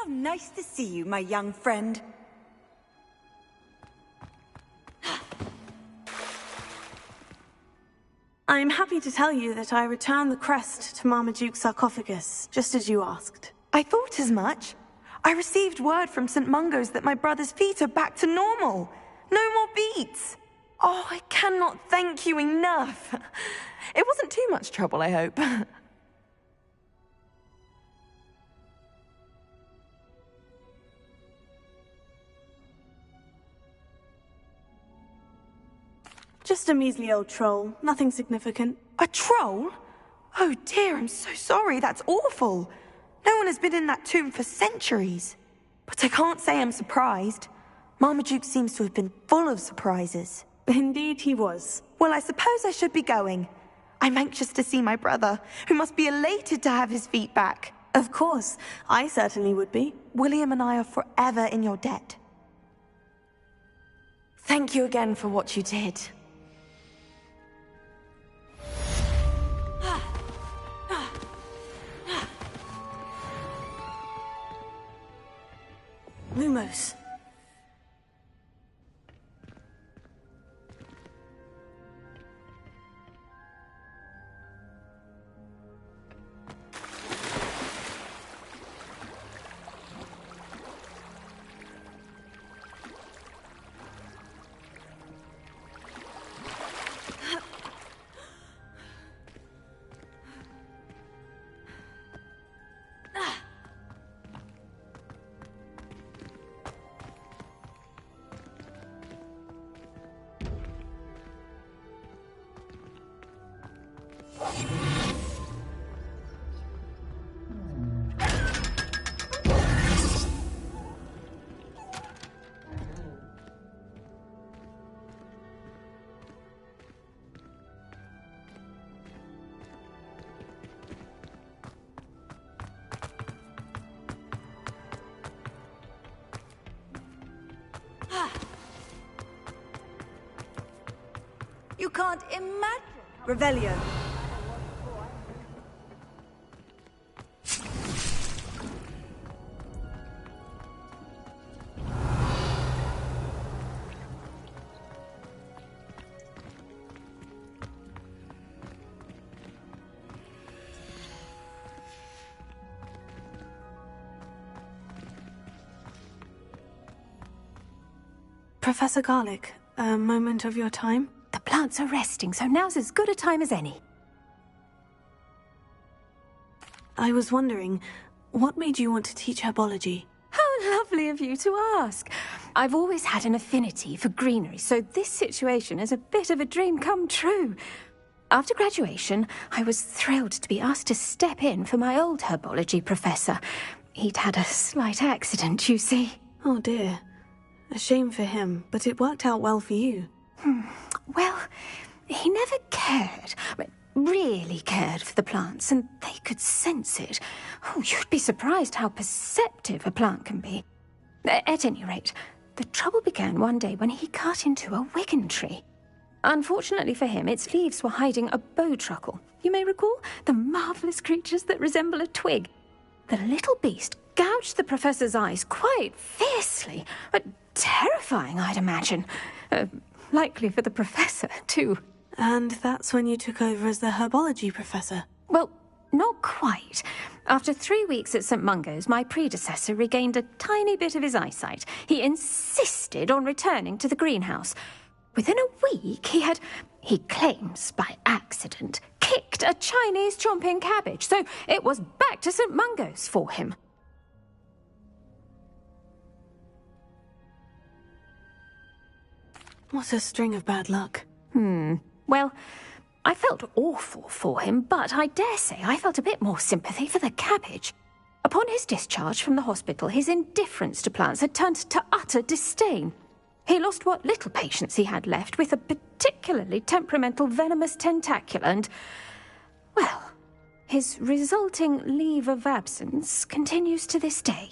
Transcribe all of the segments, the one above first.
How nice to see you, my young friend. I'm happy to tell you that I returned the crest to Marmaduke's sarcophagus, just as you asked. I thought as much. I received word from St. Mungo's that my brother's feet are back to normal. No more beats. Oh, I cannot thank you enough. It wasn't too much trouble, I hope. Just a measly old troll, nothing significant. A troll? Oh dear, I'm so sorry, that's awful. No one has been in that tomb for centuries. But I can't say I'm surprised. Marmaduke seems to have been full of surprises. Indeed he was. Well, I suppose I should be going. I'm anxious to see my brother, who must be elated to have his feet back. Of course, I certainly would be. William and I are forever in your debt. Thank you again for what you did. Lumos. You can't imagine. Revelio. Professor Garlic, a moment of your time? The plants are resting, so now's as good a time as any. I was wondering, what made you want to teach herbology? How lovely of you to ask. I've always had an affinity for greenery, so this situation is a bit of a dream come true. After graduation, I was thrilled to be asked to step in for my old herbology professor. He'd had a slight accident, you see. Oh dear. A shame for him, but it worked out well for you. Well, he never cared, really cared for the plants, and they could sense it. Oh, you'd be surprised how perceptive a plant can be. At any rate, the trouble began one day when he cut into a Wigan tree. Unfortunately for him, its leaves were hiding a bowtruckle. You may recall the marvellous creatures that resemble a twig. The little beast gouged the professor's eyes quite fiercely, but terrifying, I'd imagine. Likely for the professor, too. And that's when you took over as the herbology professor? Well, not quite. After 3 weeks at St. Mungo's, my predecessor regained a tiny bit of his eyesight. He insisted on returning to the greenhouse. Within a week, he claims by accident, kicked a Chinese chomping cabbage, so it was back to St. Mungo's for him. What a string of bad luck. Well, I felt awful for him, but I dare say I felt a bit more sympathy for the cabbage. Upon his discharge from the hospital, his indifference to plants had turned to utter disdain. He lost what little patience he had left with a particularly temperamental venomous tentacula and, well, his resulting leave of absence continues to this day.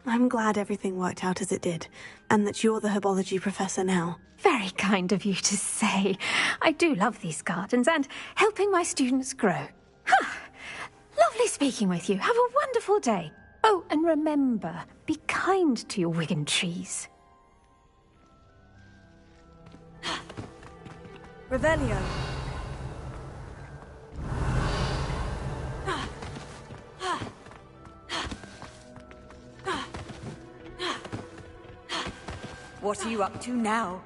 I'm glad everything worked out as it did, and that you're the herbology professor now. Very kind of you to say. I do love these gardens and helping my students grow. Lovely speaking with you. Have a wonderful day. Oh, and remember, be kind to your Wigan trees. Revelio. What are you up to now?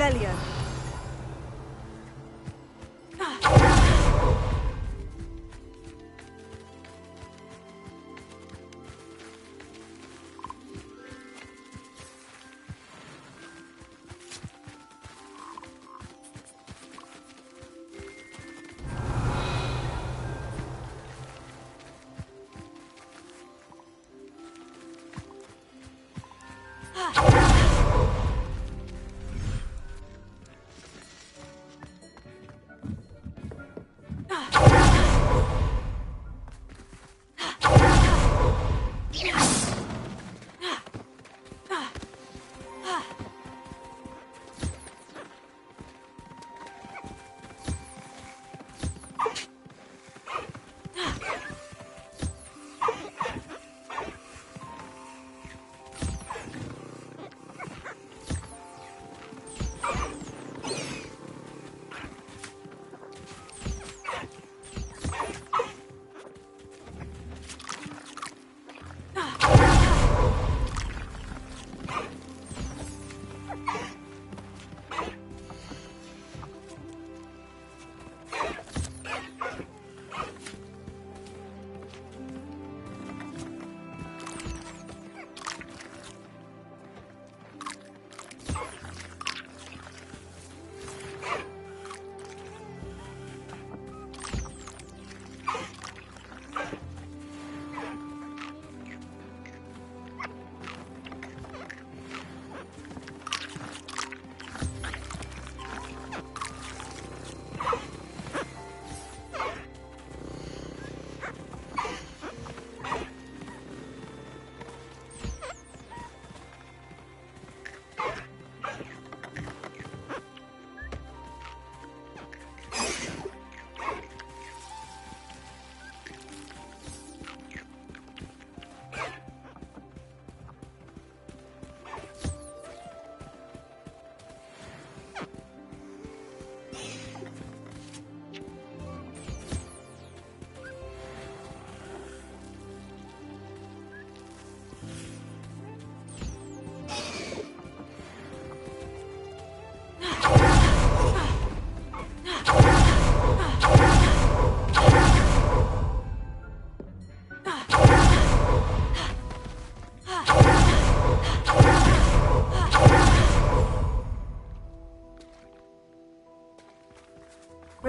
Revelio.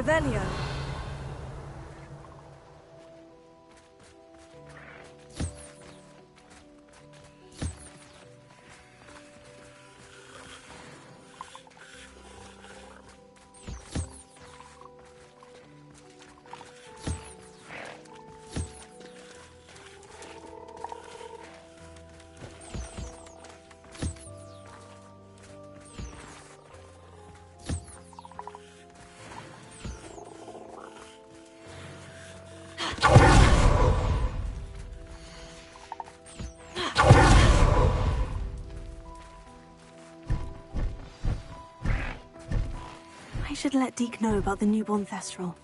Revelio. I should let Deke know about the newborn Thestral.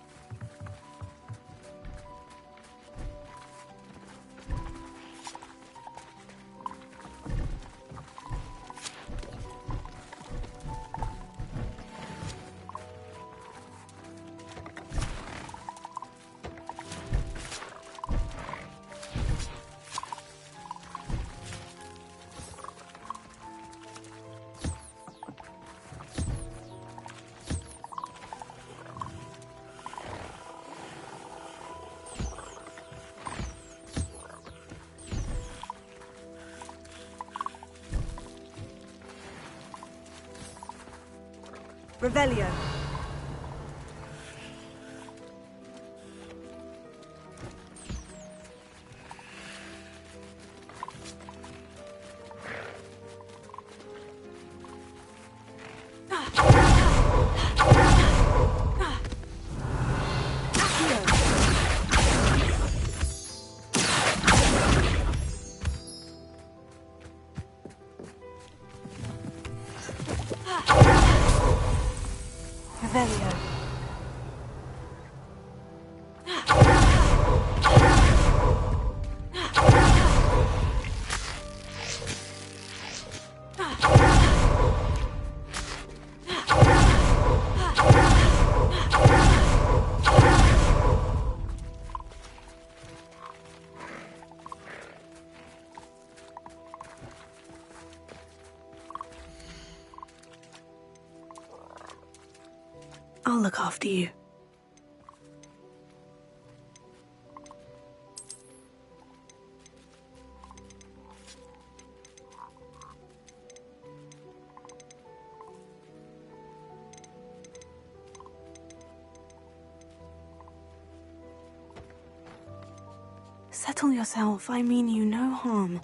Revelio. Revelio. I'll look after you. Settle yourself. I mean you no harm.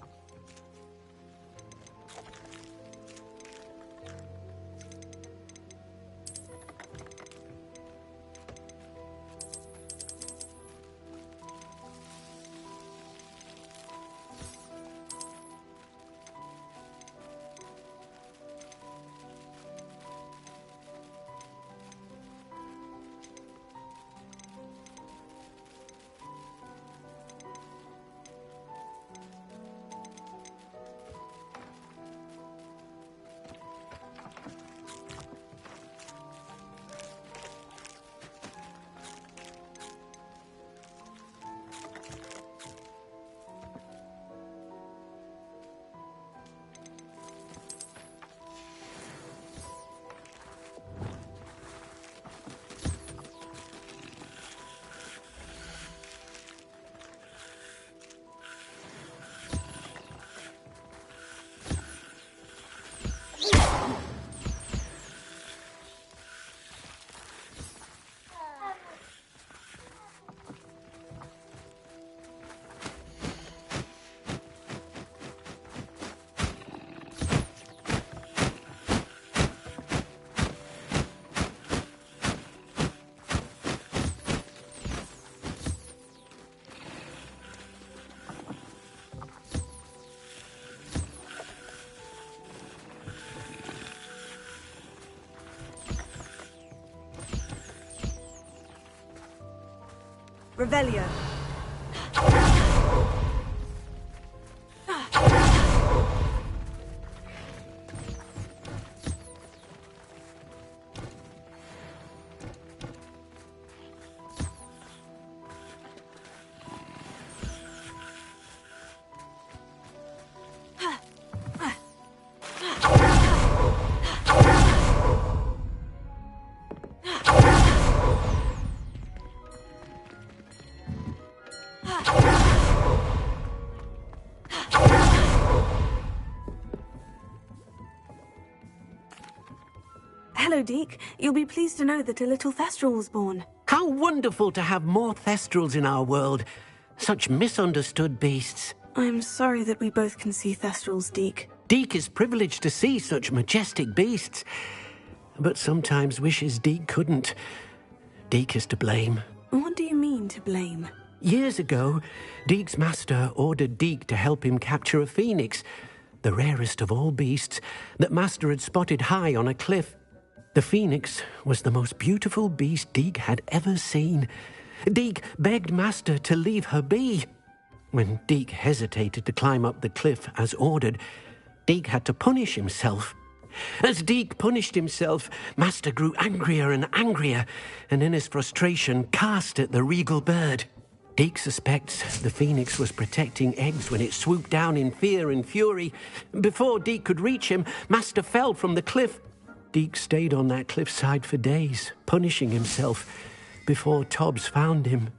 Revelio. Hello, Deke. You'll be pleased to know that a little Thestral was born. How wonderful to have more Thestrals in our world. Such misunderstood beasts. I'm sorry that we both can see Thestrals, Deke. Deke is privileged to see such majestic beasts, but sometimes wishes Deke couldn't. Deke is to blame. What do you mean, to blame? Years ago, Deke's master ordered Deke to help him capture a phoenix, the rarest of all beasts, that master had spotted high on a cliff. The phoenix was the most beautiful beast Deke had ever seen. Deke begged master to leave her be. When Deke hesitated to climb up the cliff as ordered, Deke had to punish himself. As Deke punished himself, master grew angrier and angrier, and in his frustration cast at the regal bird. Deke suspects the phoenix was protecting eggs when it swooped down in fear and fury. Before Deke could reach him, master fell from the cliff. Deke stayed on that cliffside for days, punishing himself, before Tobbs found him.